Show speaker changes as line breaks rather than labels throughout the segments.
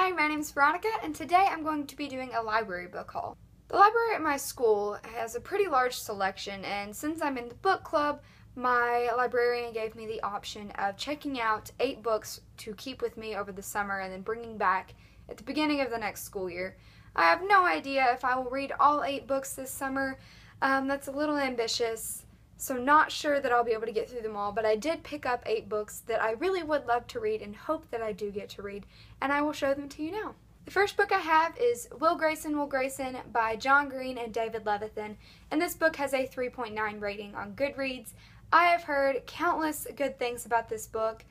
Hi, my name is Veronica, and today I'm going to be doing a library book haul. The library at my school has a pretty large selection, and since I'm in the book club, my librarian gave me the option of checking out 8 books to keep with me over the summer and then bringing back at the beginning of the next school year. I have no idea if I will read all 8 books this summer. That's a little ambitious, so not sure that I'll be able to get through them all, but I did pick up 8 books that I really would love to read and hope that I do get to read, and I will show them to you now. The first book I have is Will Grayson by John Green and David Levithan, and this book has a 3.9 rating on Goodreads. I have heard countless good things about this book.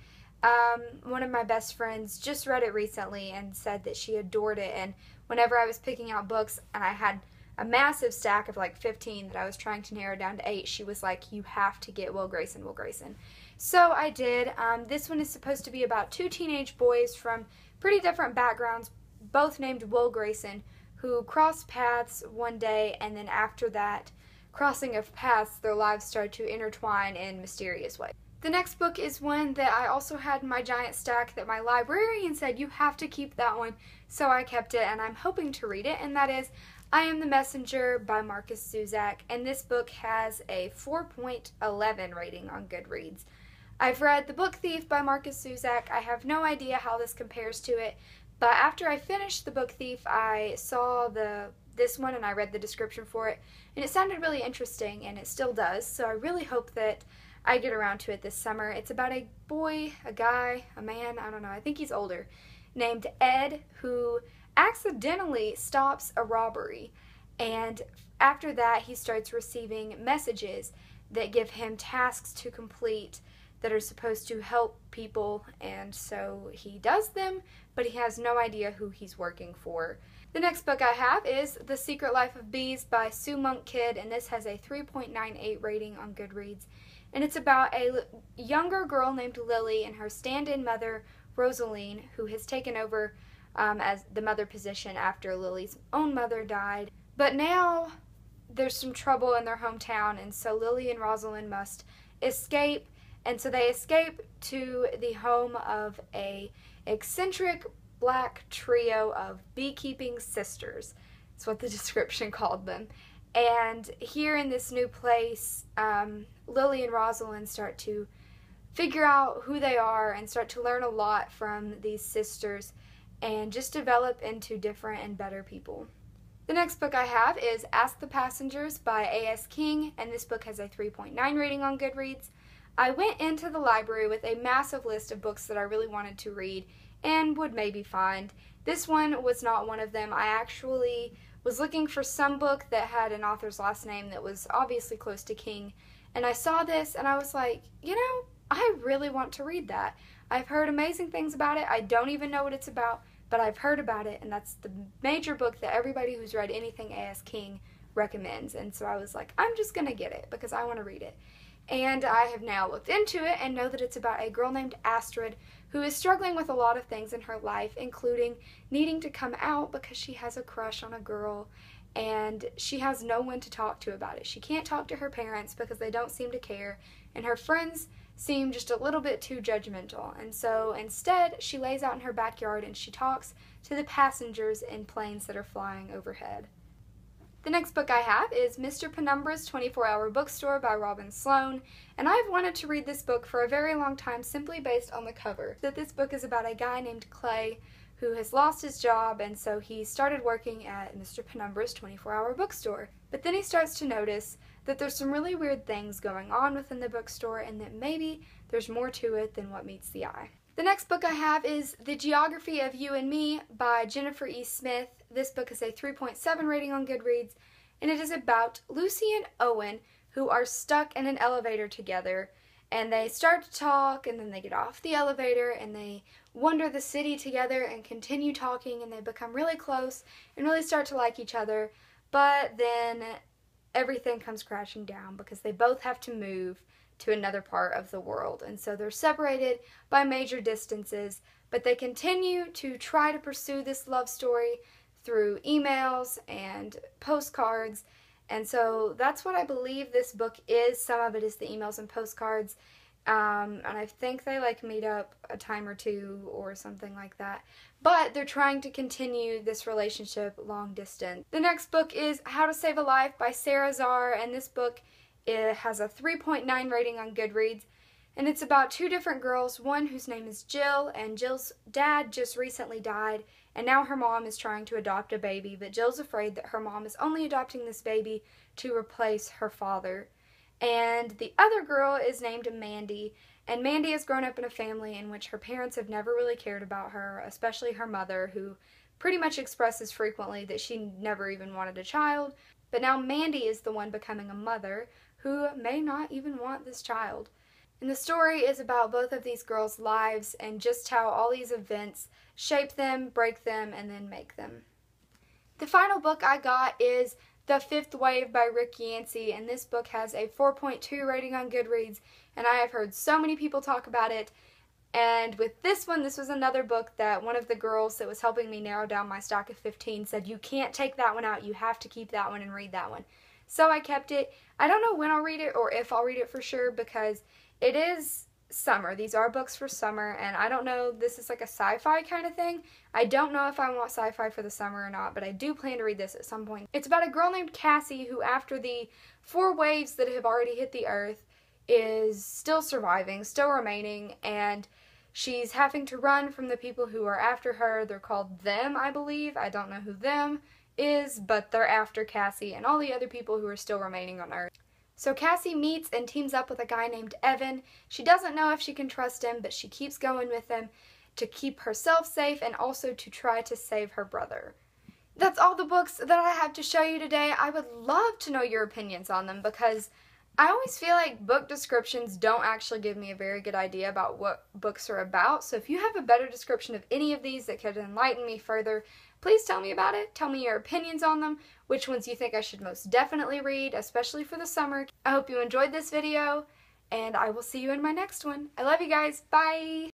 One of my best friends just read it recently and said that she adored it, and whenever I was picking out books and I had a massive stack of like 15 that I was trying to narrow down to 8, she was like, you have to get Will Grayson. So I did. This one is supposed to be about 2 teenage boys from pretty different backgrounds, both named Will Grayson, who crossed paths one day, and then after that crossing of paths, their lives started to intertwine in mysterious ways. The next book is one that I also had in my giant stack that my librarian said you have to keep that one, so I kept it, and I'm hoping to read it, and that is I Am the Messenger by Marcus Zusak, and this book has a 4.11 rating on Goodreads. I've read The Book Thief by Marcus Zusak. I have no idea how this compares to it, but after I finished The Book Thief, I saw this one and I read the description for it, and it sounded really interesting, and it still does, so I really hope that I get around to it this summer. It's about a boy, a guy, a man, I don't know, I think he's older, named Ed, who accidentally stops a robbery, and after that he starts receiving messages that give him tasks to complete that are supposed to help people, and so he does them, but he has no idea who he's working for. The next book I have is The Secret Life of Bees by Sue Monk Kidd, and this has a 3.98 rating on Goodreads, and it's about a younger girl named Lily and her stand-in mother Rosaline, who has taken over as the mother position after Lily's own mother died. But now there's some trouble in their hometown, and so Lily and Rosalind must escape, and so they escape to the home of a eccentric black trio of beekeeping sisters. That's what the description called them. And here in this new place, Lily and Rosalind start to figure out who they are and start to learn a lot from these sisters and just develop into different and better people. The next book I have is Ask the Passengers by A.S. King, and this book has a 3.9 rating on Goodreads. I went into the library with a massive list of books that I really wanted to read and would maybe find. This one was not one of them. I actually was looking for some book that had an author's last name that was obviously close to King, and I saw this and I was like, you know, I really want to read that. I've heard amazing things about it. I don't even know what it's about, but I've heard about it, and that's the major book that everybody who's read anything A.S. King recommends, and so I was like, I'm just going to get it because I want to read it. And I have now looked into it and know that it's about a girl named Astrid who is struggling with a lot of things in her life, including needing to come out because she has a crush on a girl, and she has no one to talk to about it. She can't talk to her parents because they don't seem to care, and her friends seem just a little bit too judgmental, and so instead she lays out in her backyard and she talks to the passengers in planes that are flying overhead. The next book I have is Mr. Penumbra's 24-Hour Bookstore by Robin Sloan, and I've wanted to read this book for a very long time simply based on the cover. That this book is about a guy named Clay who has lost his job, and so he started working at Mr. Penumbra's 24-Hour Bookstore. But then he starts to notice that there's some really weird things going on within the bookstore, and that maybe there's more to it than what meets the eye. The next book I have is The Geography of You and Me by Jennifer E. Smith. This book is a 3.7 rating on Goodreads, and it is about Lucy and Owen, who are stuck in an elevator together, and they start to talk, and then they get off the elevator, and they wander the city together and continue talking, and they become really close and really start to like each other, but then everything comes crashing down because they both have to move to another part of the world, and so they're separated by major distances, but they continue to try to pursue this love story through emails and postcards, and so that's what I believe this book is. Some of it is the emails and postcards, And I think they like meet up a time or two or something like that. But they're trying to continue this relationship long distance. The next book is How to Save a Life by Sarah Zarr, and this book, it has a 3.9 rating on Goodreads. And it's about two different girls, one whose name is Jill, and Jill's dad just recently died, and now her mom is trying to adopt a baby, but Jill's afraid that her mom is only adopting this baby to replace her father. And the other girl is named Mandy, and Mandy has grown up in a family in which her parents have never really cared about her, especially her mother, who pretty much expresses frequently that she never even wanted a child. But now Mandy is the one becoming a mother who may not even want this child. And the story is about both of these girls' lives and just how all these events shape them, break them, and then make them. The final book I got is The Fifth Wave by Rick Yancey, and this book has a 4.2 rating on Goodreads, and I have heard so many people talk about it. And with this one, this was another book that one of the girls that was helping me narrow down my stack of 15 said, you can't take that one out, you have to keep that one and read that one. So I kept it. I don't know when I'll read it or if I'll read it for sure, because it is summer. These are books for summer, and I don't know, this is like a sci-fi kind of thing. I don't know if I want sci-fi for the summer or not, but I do plan to read this at some point. It's about a girl named Cassie who, after the 4 waves that have already hit the earth, is still surviving, still remaining, and she's having to run from the people who are after her. They're called Them, I believe. I don't know who Them is, but they're after Cassie and all the other people who are still remaining on Earth. So Cassie meets and teams up with a guy named Evan. She doesn't know if she can trust him, but she keeps going with him to keep herself safe and also to try to save her brother. That's all the books that I have to show you today. I would love to know your opinions on them, because I always feel like book descriptions don't actually give me a very good idea about what books are about. So if you have a better description of any of these that could enlighten me further, please tell me about it. Tell me your opinions on them, which ones you think I should most definitely read, especially for the summer. I hope you enjoyed this video, and I will see you in my next one. I love you guys. Bye!